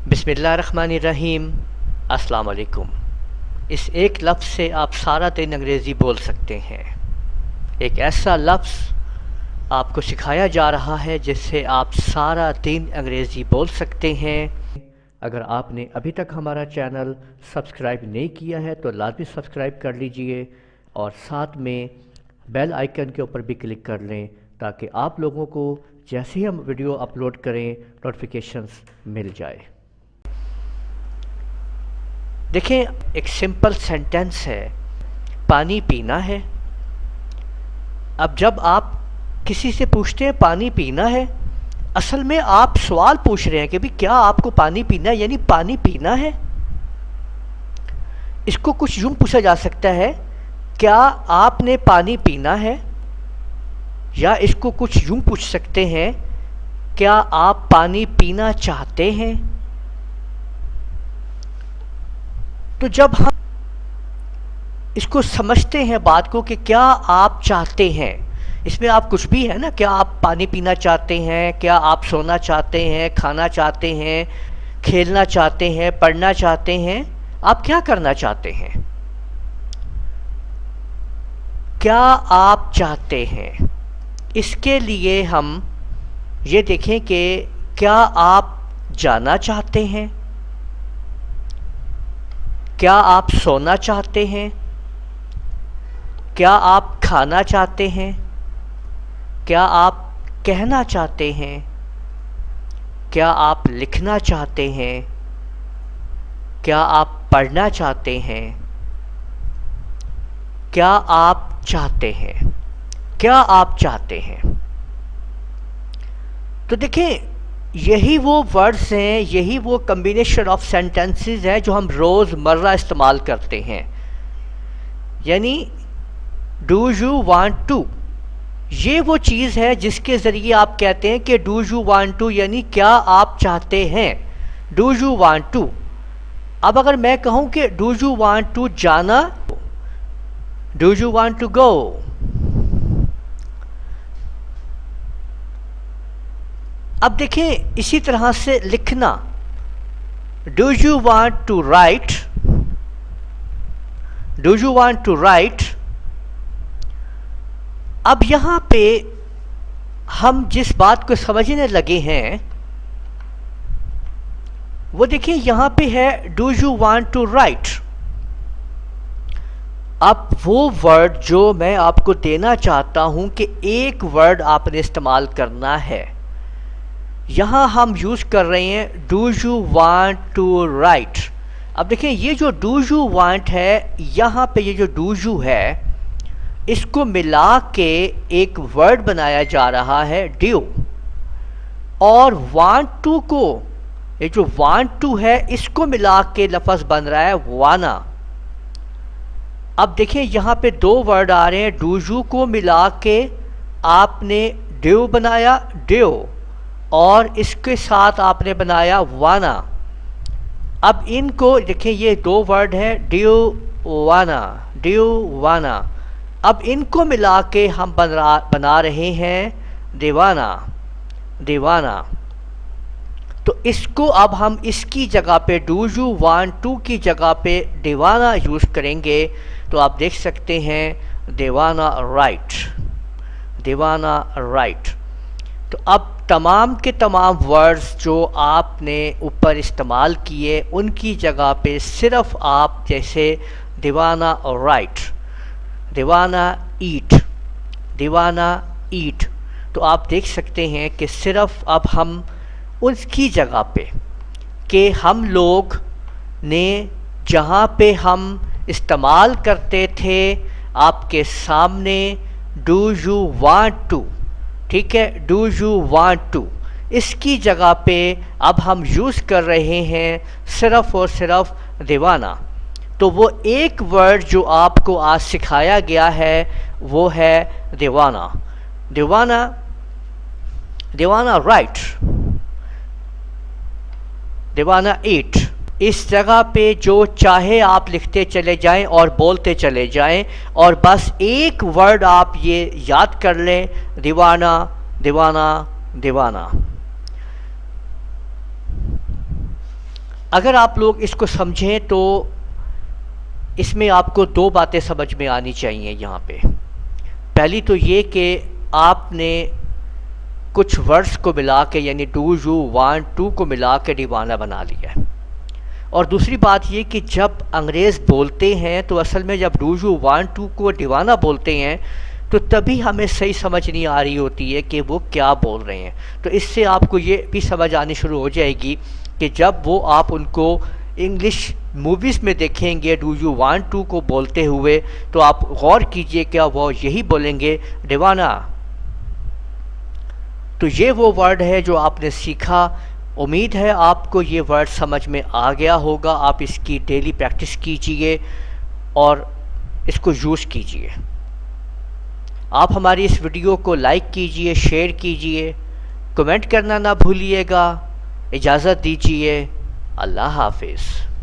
बिस्मिल्लाहिर्रहमानिर्रहीम। अस्सलाम वालेकुम। इस एक लफ्ज़ से आप सारा दिन अंग्रेज़ी बोल सकते हैं। एक ऐसा लफ्ज़ आपको सिखाया जा रहा है जिससे आप सारा दिन अंग्रेज़ी बोल सकते हैं। अगर आपने अभी तक हमारा चैनल सब्सक्राइब नहीं किया है तो लाजमी सब्सक्राइब कर लीजिए और साथ में बेल आइकन के ऊपर भी क्लिक कर लें ताकि आप लोगों को जैसे ही हम वीडियो अपलोड करें नोटिफिकेशंस मिल जाए। देखें, एक सिंपल सेंटेंस है, पानी पीना है। अब जब आप किसी से पूछते हैं पानी पीना है, असल में आप सवाल पूछ रहे हैं कि भाई क्या आपको पानी पीना है, यानी पानी पीना है। इसको कुछ यूँ पूछा जा सकता है, क्या आपने पानी पीना है, या इसको कुछ यूँ पूछ सकते हैं, क्या आप पानी पीना चाहते हैं। तो जब हम इसको समझते हैं बात को कि क्या आप चाहते हैं, इसमें आप कुछ भी है ना, क्या आप पानी पीना चाहते हैं, क्या आप सोना चाहते हैं, खाना चाहते हैं, खेलना चाहते हैं, पढ़ना चाहते हैं, आप क्या करना चाहते हैं, क्या आप चाहते हैं। इसके लिए हम ये देखें कि क्या आप जाना चाहते हैं, क्या आप सोना चाहते हैं, क्या आप खाना चाहते हैं, क्या आप कहना चाहते हैं, क्या आप लिखना चाहते हैं, क्या आप पढ़ना चाहते हैं, क्या आप चाहते हैं, क्या आप चाहते हैं। तो देखें, यही वो वर्ड्स हैं, यही वो कम्बिनेशन ऑफ सेंटेंसेस हैं जो हम रोज़मर्रा इस्तेमाल करते हैं। यानी डू यू वांट टू, ये वो चीज़ है जिसके ज़रिए आप कहते हैं कि डू यू वांट टू, यानी क्या आप चाहते हैं, डू यू वांट टू। अब अगर मैं कहूँ कि डू यू वांट टू जाना, do you want to go. अब देखें, इसी तरह से लिखना, do you want to write, do you want to write. अब यहां पे हम जिस बात को समझने लगे हैं वो देखिए यहां पे है do you want to write. अब वो वर्ड जो मैं आपको देना चाहता हूं कि एक वर्ड आपने इस्तेमाल करना है, यहाँ हम यूज़ कर रहे हैं do you want to write. अब देखिए, ये जो डू यू वांट है, यहाँ पे ये जो डू यू है, इसको मिला के एक वर्ड बनाया जा रहा है ड्यू, और वांट टू को, ये जो वांट टू है, इसको मिला के लफ्ज़ बन रहा है वाना। अब देखिए, यहाँ पे दो वर्ड आ रहे हैं, डू यू को मिला के आपने ड्यू बनाया, ड्यू, और इसके साथ आपने बनाया वाना। अब इनको देखिए, ये दो वर्ड हैं, ड्यू वाना, ड्यू वाना। अब इनको मिला के हम बना रहे हैं दीवाना, दीवाना। तो इसको अब हम इसकी जगह पे डू यू वांट टू की जगह पे दीवाना यूज़ करेंगे, तो आप देख सकते हैं दीवाना राइट, दीवाना राइट। तो अब तमाम के तमाम वर्ड्स जो आपने ऊपर इस्तेमाल किए, उनकी जगह पे सिर्फ आप जैसे दीवाना और राइट, दीवाना ईट, दीवाना ईट, तो आप देख सकते हैं कि सिर्फ अब हम उसकी जगह पे कि हम लोग ने जहाँ पे हम इस्तेमाल करते थे आपके सामने डू यू वांट टू, ठीक है, डू यू वांट टू, इसकी जगह पे अब हम यूज़ कर रहे हैं सिर्फ और सिर्फ दीवाना। तो वो एक वर्ड जो आपको आज सिखाया गया है वो है दीवाना, दीवाना, दीवाना राइट, दीवाना ईट। इस जगह पे जो चाहे आप लिखते चले जाएं और बोलते चले जाएं, और बस एक वर्ड आप ये याद कर लें, दीवाना, दीवाना, दीवाना। अगर आप लोग इसको समझें तो इसमें आपको दो बातें समझ में आनी चाहिए यहाँ पे। पहली तो ये कि आपने कुछ वर्ड्स को मिला के यानी डू यू वांट टू को मिला के दीवाना बना लिया है। और दूसरी बात ये कि जब अंग्रेज़ बोलते हैं तो असल में जब डू यू वांट टू को दीवाना बोलते हैं तो तभी हमें सही समझ नहीं आ रही होती है कि वो क्या बोल रहे हैं। तो इससे आपको ये भी समझ आनी शुरू हो जाएगी कि जब वो आप उनको इंग्लिश मूवीज़ में देखेंगे डू यू वांट टू को बोलते हुए तो आप गौर कीजिए क्या वो यही बोलेंगे दीवाना। तो ये वो वर्ड है जो आपने सीखा। उम्मीद है आपको ये वर्ड समझ में आ गया होगा। आप इसकी डेली प्रैक्टिस कीजिए और इसको यूज़ कीजिए। आप हमारी इस वीडियो को लाइक कीजिए, शेयर कीजिए, कमेंट करना ना भूलिएगा। इजाज़त दीजिए। अल्लाह हाफिज़।